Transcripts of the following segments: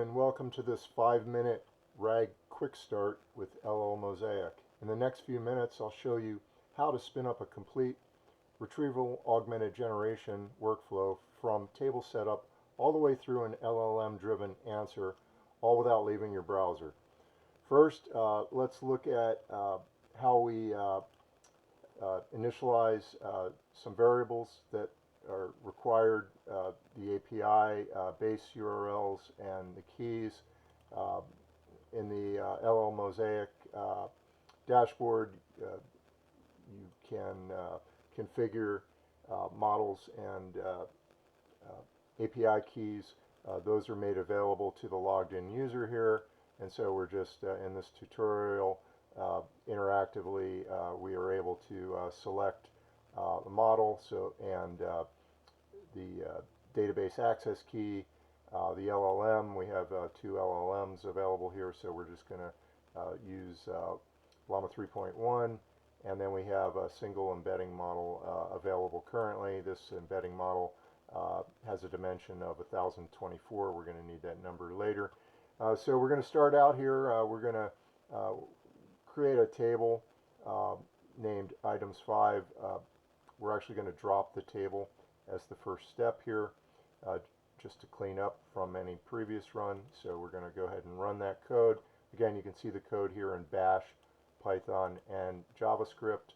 and welcome to this 5-minute RAG quick start with LLMosaic. In the next few minutes I'll show you how to spin up a complete retrieval-augmented generation workflow from table setup all the way through an LLM driven answer, all without leaving your browser. First, let's look at how we initialize some variables that are required, the API base URLs and the keys. In the LLMosaic dashboard, you can configure models and API keys. Those are made available to the logged in user here, and so we're just in this tutorial interactively we are able to select the model and the database access key, the LLM. We have 2 LLMs available here, so we're just going to use Llama 3.1, and then we have a single embedding model available currently. This embedding model has a dimension of 1024. We're going to need that number later. So we're going to start out here. We're going to create a table named items 5. We're actually going to drop the table as the first step here, just to clean up from any previous run. So we're going to go ahead and run that code. Again, you can see the code here in Bash, Python, and JavaScript.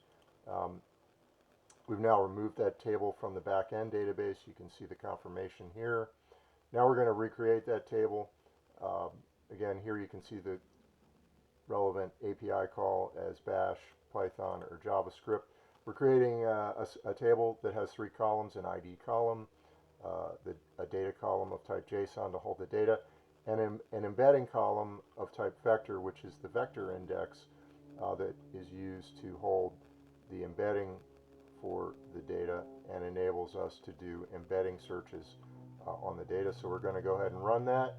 We've now removed that table from the back-end database. You can see the confirmation here. Now we're going to recreate that table. Again, here you can see the relevant API call as Bash, Python, or JavaScript. We're creating a table that has 3 columns: an ID column, a data column of type JSON to hold the data, and an embedding column of type vector, which is the vector index that is used to hold the embedding for the data and enables us to do embedding searches on the data. So we're going to go ahead and run that.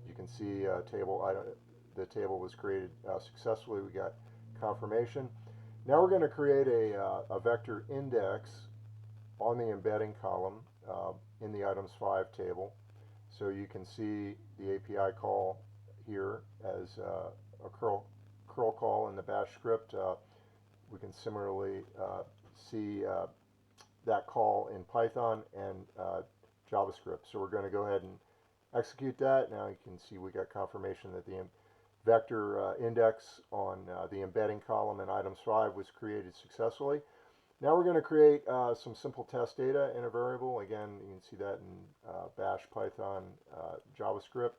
You can see the table was created successfully. We got confirmation. Now we're going to create a vector index on the embedding column in the items 5 table. So you can see the API call here as a curl call in the Bash script. We can similarly see that call in Python and JavaScript. So we're going to go ahead and execute that. Now you can see we got confirmation that the vector index on the embedding column in items 5 was created successfully. Now we're going to create some simple test data in a variable. Again, you can see that in Bash, Python, JavaScript.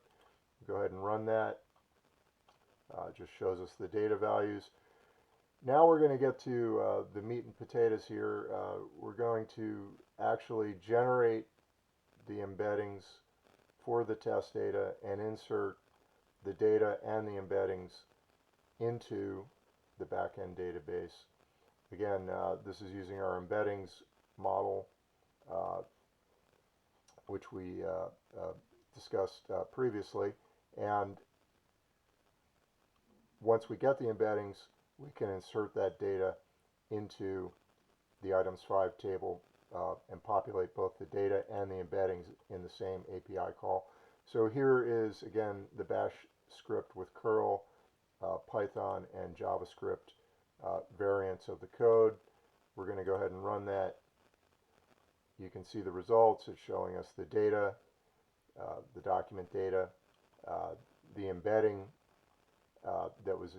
Go ahead and run that. It just shows us the data values. Now we're going to get to the meat and potatoes here. We're going to actually generate the embeddings for the test data and insert the data and the embeddings into the backend database. Again, this is using our embeddings model, which we discussed previously. And once we get the embeddings, we can insert that data into the items 5 table and populate both the data and the embeddings in the same API call. So here is, again, the Bash script with curl, Python, and JavaScript variants of the code. We're going to go ahead and run that. You can see the results. It's showing us the data, the document data, the embedding that was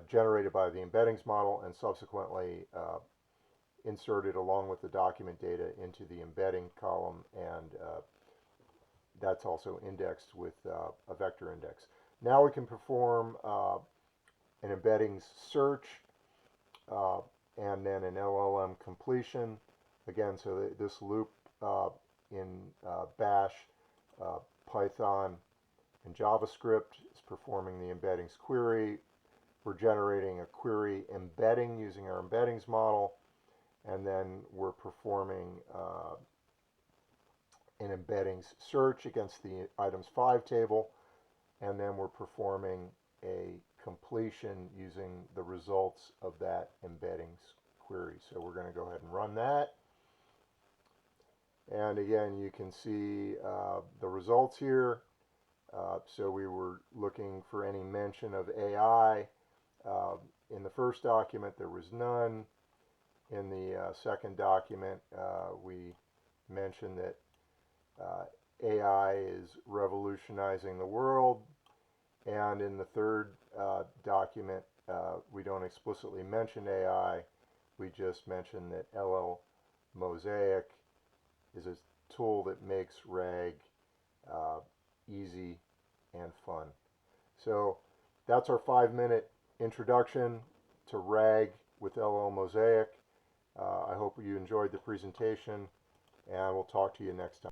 generated by the embeddings model and subsequently inserted along with the document data into the embedding column, and that's also indexed with a vector index. Now we can perform an embeddings search and then an LLM completion. Again, so this loop in Bash, Python, and JavaScript is performing the embeddings query. We're generating a query embedding using our embeddings model, and then we're performing an embeddings search against the items 5 table, and then we're performing a completion using the results of that embeddings query. So we're going to go ahead and run that. And again, you can see the results here. So we were looking for any mention of AI. In the first document, there was none. In the second document, we mentioned that AI is revolutionizing the world. And in the third document, we don't explicitly mention AI. We just mention that LLMosaic is a tool that makes RAG easy and fun. So that's our 5-minute introduction to RAG with LLMosaic. I hope you enjoyed the presentation, and we'll talk to you next time.